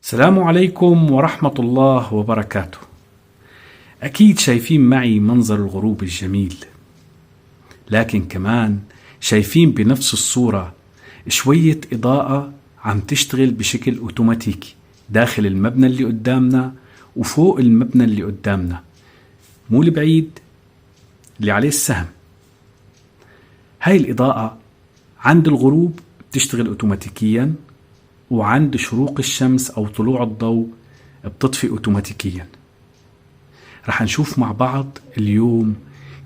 السلام عليكم ورحمة الله وبركاته. أكيد شايفين معي منظر الغروب الجميل، لكن كمان شايفين بنفس الصورة شوية إضاءة عم تشتغل بشكل أوتوماتيكي داخل المبنى اللي قدامنا وفوق المبنى اللي قدامنا، مو البعيد اللي عليه السهم. هاي الإضاءة عند الغروب بتشتغل أوتوماتيكيا، وعند شروق الشمس أو طلوع الضوء بتطفي أوتوماتيكيا. رح نشوف مع بعض اليوم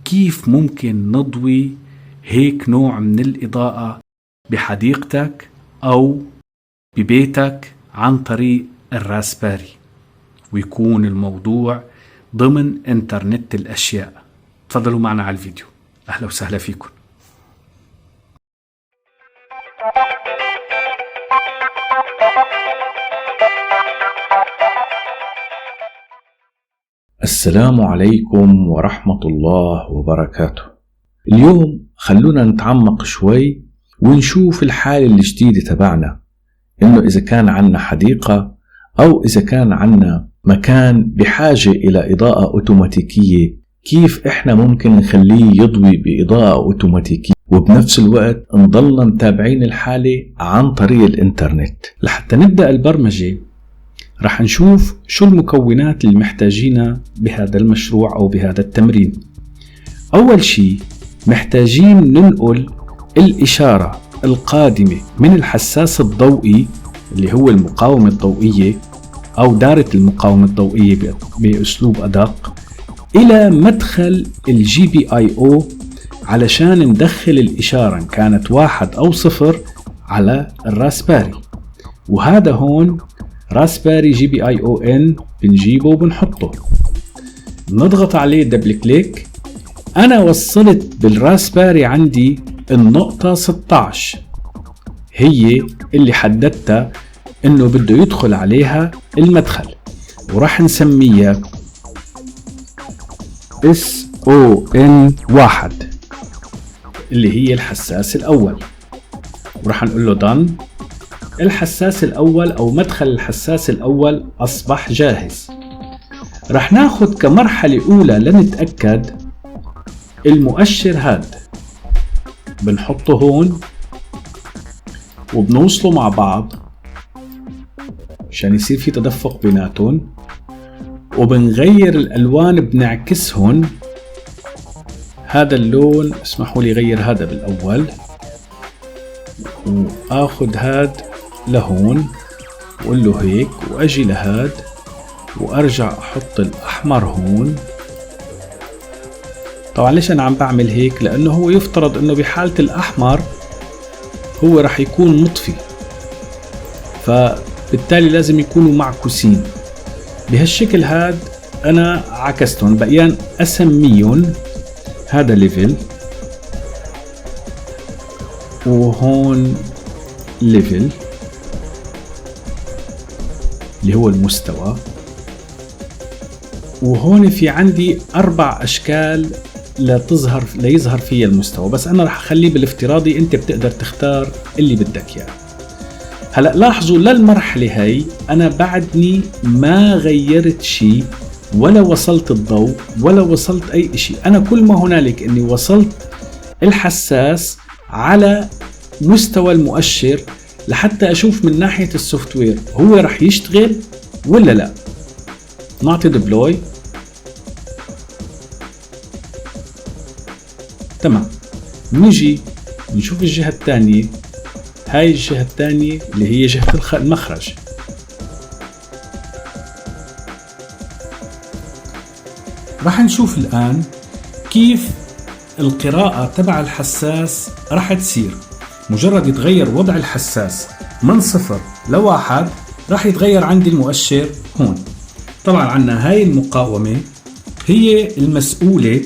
كيف ممكن نضوي هيك نوع من الإضاءة بحديقتك أو ببيتك عن طريق الراسباري، ويكون الموضوع ضمن إنترنت الأشياء. تفضلوا معنا على الفيديو. أهلا وسهلا فيكم. السلام عليكم ورحمة الله وبركاته. اليوم خلونا نتعمق شوي ونشوف الحالة الجديدة تبعنا، إنه إذا كان عنا حديقة أو إذا كان عنا مكان بحاجة إلى إضاءة أوتوماتيكية، كيف إحنا ممكن نخليه يضوي بإضاءة أوتوماتيكية وبنفس الوقت نضلنا متابعين الحالة عن طريق الإنترنت. لحتى نبدأ البرمجة رح نشوف شو المكونات اللي محتاجينها بهذا المشروع أو بهذا التمرين. أول شيء محتاجين ننقل الإشارة القادمة من الحساس الضوئي اللي هو المقاومة الضوئية أو دارة المقاومة الضوئية بأسلوب أدق إلى مدخل الGPIO علشان ندخل الإشارة إن كانت 1 أو 0 على الراسباري. وهذا هون راسباري GPIO-N بنجيبه وبنحطه، نضغط عليه دبل كليك. أنا وصلت بالراسباري عندي النقطة 16 هي اللي حددتها إنه بده يدخل عليها المدخل، وراح نسميها SON1 اللي هي الحساس الأول، وراح نقول له done. الحساس الأول أو مدخل الحساس الأول أصبح جاهز. رح ناخد كمرحلة أولى لنتأكد المؤشر هاد، بنحطه هون وبنوصله مع بعض عشان يصير في تدفق بيناتهم، وبنغير الألوان بنعكسهن. هذا اللون اسمحوا لي غير هذا بالأول، وآخد هاد لهون وقول له هيك، واجي لهاد وارجع احط الاحمر هون. طبعا ليش انا عم بعمل هيك؟ لانه هو يفترض انه بحالة الاحمر هو رح يكون مطفي، فبالتالي لازم يكونوا معكوسين بهالشكل. هاد انا عكستهم، بقيان اسميهم هذا ليفل وهون ليفل اللي هو المستوى، وهون في عندي 4 أشكال ليظهر فيها المستوى، بس أنا رح أخليه بالافتراضي، أنت بتقدر تختار اللي بدك إياه. هلأ لاحظوا للمرحلة هاي أنا بعدني ما غيرت شيء، ولا وصلت الضوء ولا وصلت أي شيء. أنا كل ما هنالك أني وصلت الحساس على مستوى المؤشر لحتى أشوف من ناحية السوفت وير هو رح يشتغل ولا لا. نعطي ديبلوي. تمام. نيجي نشوف الجهة الثانية. هاي الجهة الثانية اللي هي جهة المخرج. رح نشوف الآن كيف القراءة تبع الحساس رح تصير. مجرد يتغير وضع الحساس من 0 ل1 راح يتغير عندي المؤشر هون. طبعا عنا هاي المقاومة هي المسؤولة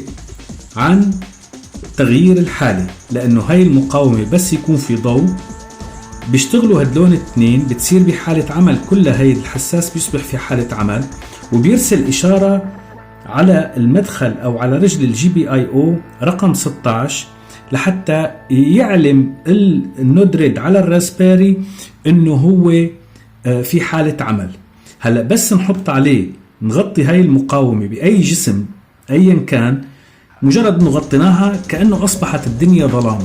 عن تغيير الحالة، لأنه هاي المقاومة بس يكون في ضوء بيشتغلوا هدلون الاثنين، بتصير بحالة عمل كلها. هاي الحساس بيصبح في حالة عمل وبيرسل إشارة على المدخل أو على رجل الGPIO رقم 16 لحتى يعلم النودريد على الراسباري انه هو في حالة عمل. هلأ بس نحط عليه نغطي هاي المقاومة بأي جسم أيا كان، مجرد انه غطيناها كأنه أصبحت الدنيا ظلام،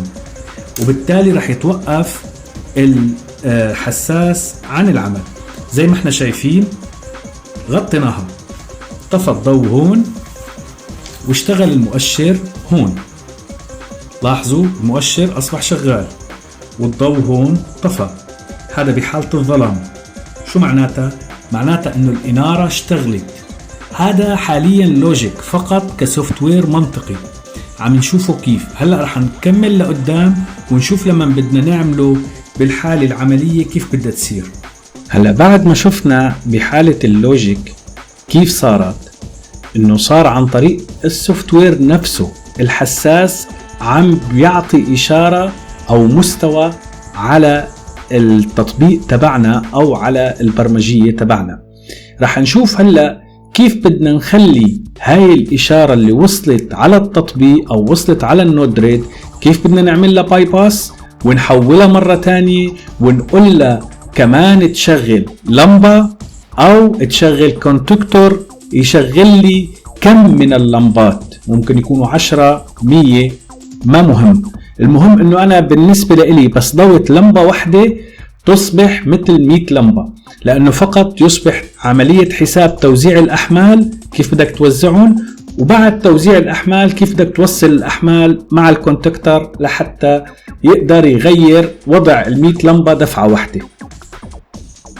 وبالتالي رح يتوقف الحساس عن العمل. زي ما احنا شايفين غطيناها، طفى الضوء هون واشتغل المؤشر هون. لاحظوا المؤشر أصبح شغال والضوء هون طفى. هذا بحالة الظلام. شو معناتها؟ معناتها انه الإنارة اشتغلت. هذا حاليا لوجيك فقط كسوفت وير منطقي عم نشوفه كيف. هلأ رح نكمل لقدام ونشوف لما بدنا نعمله بالحالة العملية كيف بدها تصير. هلأ بعد ما شفنا بحالة اللوجيك كيف صارت، انه صار عن طريق السوفت وير نفسه الحساس عم بيعطي إشارة أو مستوى على التطبيق تبعنا أو على البرمجية تبعنا. رح نشوف هلأ كيف بدنا نخلي هاي الإشارة اللي وصلت على التطبيق أو وصلت على النود ريد، كيف بدنا نعمل لها باي باس ونحولها مرة تانية ونقول لها كمان تشغل لمبة أو تشغل كونتكتور يشغل لي كم من اللمبات، ممكن يكونوا 10 100 ما مهم. المهم انه انا بالنسبة لي بس ضوت لمبة واحدة تصبح مثل 100 لمبة، لانه فقط يصبح عملية حساب توزيع الاحمال كيف بدك توزعهم، وبعد توزيع الاحمال كيف بدك توصل الاحمال مع الكونتكتر لحتى يقدر يغير وضع ال100 لمبة دفعة واحدة.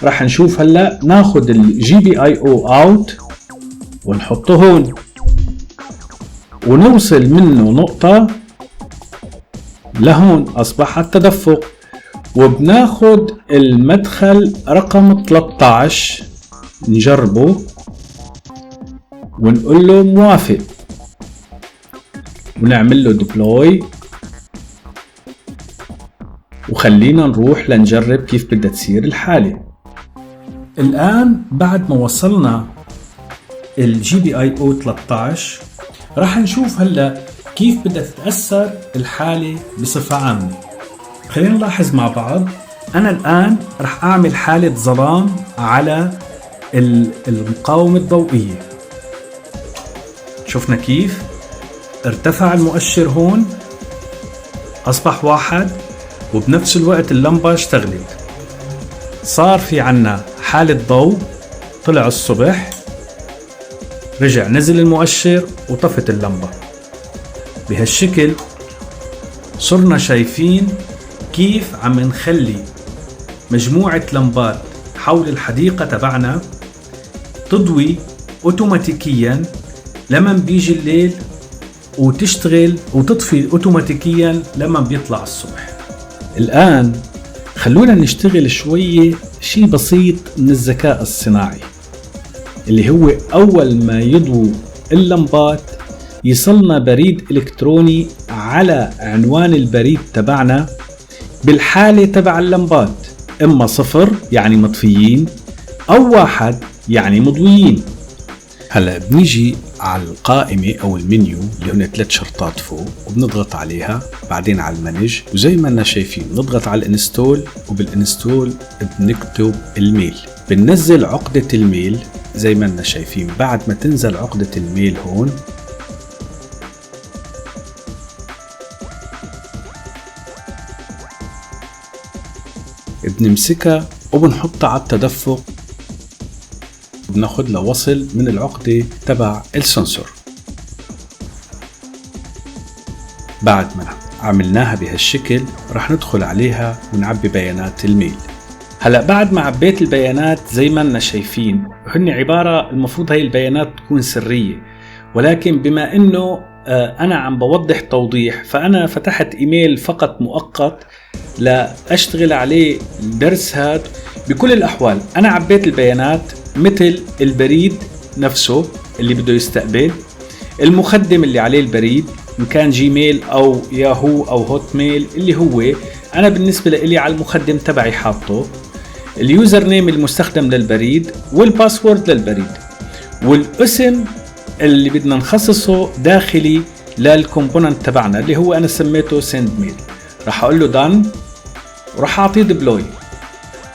راح نشوف هلا ناخد الجي بي اي او اوت ونحطه هون ونوصل منه نقطة لهون، أصبح التدفق. وبناخد المدخل رقم 13 نجربه ونقول له موافق ونعمل له ديبلوي، وخلينا نروح لنجرب كيف بدها تصير الحالة. الآن بعد ما وصلنا الجي بي اي او 13 راح نشوف هلا كيف بدها تتأثر الحالة بصفة عامة. خلينا نلاحظ مع بعض. أنا الآن راح أعمل حالة ظلام على المقاومة الضوئية. شفنا كيف ارتفع المؤشر هون أصبح 1، وبنفس الوقت اللمبة اشتغلت. صار في عنا حالة ضوء، طلع الصبح، رجع نزل المؤشر وطفت اللمبة. بهالشكل صرنا شايفين كيف عم نخلي مجموعة لمبات حول الحديقة تبعنا تضوي اوتوماتيكيا لما بيجي الليل، وتشتغل وتطفي اوتوماتيكيا لما بيطلع الصبح. الآن خلونا نشتغل شيء بسيط من الذكاء الصناعي، اللي هو أول ما يضوي اللمبات يصلنا بريد إلكتروني على عنوان البريد تبعنا بالحالة تبع اللمبات، إما 0 يعني مطفيين أو 1 يعني مضويين. هلا بنيجي على القائمة أو المنيو اللي هنا 3 شرطات فوق، وبنضغط عليها، بعدين على المانج، وزي ما لنا شايفين نضغط على الانستول، وبالانستول بنكتب الميل، بننزل عقدة الميل زي ما لنا شايفين. بعد ما تنزل عقدة الميل هون بنمسكها وبنحطها على التدفق، بناخد له وصل من العقدة تبع السنسور. بعد ما عملناها بهالشكل رح ندخل عليها ونعبي بيانات الميل. هلأ بعد ما عبيت البيانات زي ما لنا شايفين، هن عبارة المفروض هاي البيانات تكون سرية، ولكن بما انه انا عم بوضح توضيح، فانا فتحت ايميل فقط مؤقت لأشتغل عليه الدرس هاد. بكل الأحوال أنا عبيت البيانات مثل البريد نفسه اللي بده يستقبل، المخدم اللي عليه البريد إن كان جيميل أو ياهو أو هوت ميل، اللي هو أنا بالنسبة لي على المخدم تبعي حاطه، اليوزر نيم المستخدم للبريد، والباسورد للبريد، والاسم اللي بدنا نخصصه داخلي للكومبوننت تبعنا اللي هو أنا سميته سند ميل. راح أقول له done وراح أعطيه ديبلوي،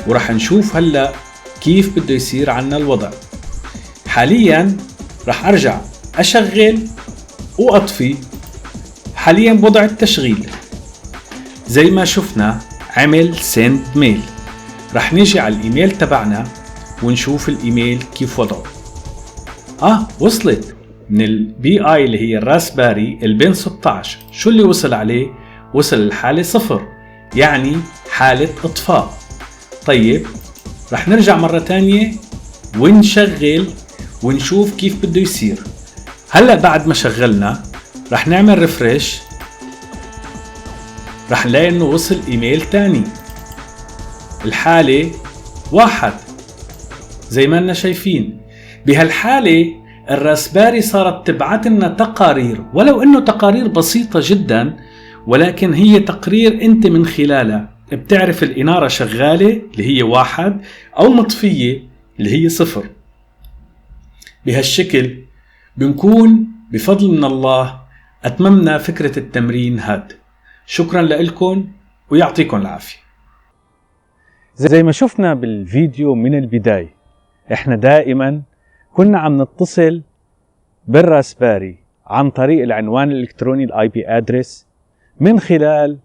وراح نشوف هلأ كيف بده يصير عنا الوضع. حاليا رح ارجع اشغل واطفي، حاليا بوضع التشغيل. زي ما شفنا عمل سند ميل. رح نيجي على الايميل تبعنا ونشوف الايميل كيف وضعه. وصلت من البي اي اللي هي الراسباري البن 16. شو اللي وصل عليه؟ وصل الحالة 0، يعني حالة اطفاء. طيب رح نرجع مرة تانية ونشغل ونشوف كيف بده يصير. هلأ بعد ما شغلنا رح نعمل ريفريش، رح نلاقي انه وصل ايميل تاني الحالة 1 زي ما لنا شايفين. بهالحالة الراسباري صارت تبعت لنا تقارير، ولو انه تقارير بسيطة جدا، ولكن هي تقرير انت من خلالها بتعرف الانارة شغالة اللي هي 1 او مطفية اللي هي 0. بهالشكل بنكون بفضل من الله اتممنا فكرة التمرين هاد. شكرا لكم ويعطيكم العافية. زي ما شفنا بالفيديو من البداية، احنا دائما كنا عم نتصل بالراسباري عن طريق العنوان الالكتروني الاي بي ادرس من خلال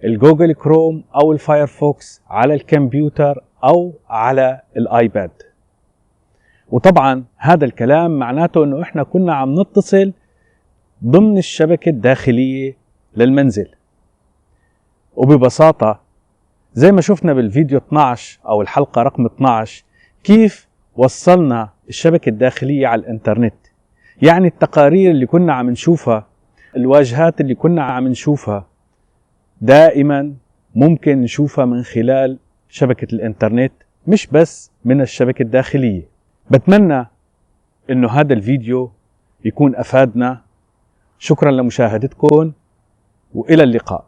الجوجل كروم او الفايرفوكس على الكمبيوتر او على الايباد. وطبعا هذا الكلام معناته انه احنا كنا عم نتصل ضمن الشبكة الداخلية للمنزل. وببساطة زي ما شفنا بالفيديو 12 او الحلقة رقم 12 كيف وصلنا الشبكة الداخلية على الانترنت. يعني التقارير اللي كنا عم نشوفها، الواجهات اللي كنا عم نشوفها، دائما ممكن نشوفها من خلال شبكة الانترنت، مش بس من الشبكة الداخلية. بتمنى انه هذا الفيديو يكون افادنا. شكرا لمشاهدتكم والى اللقاء.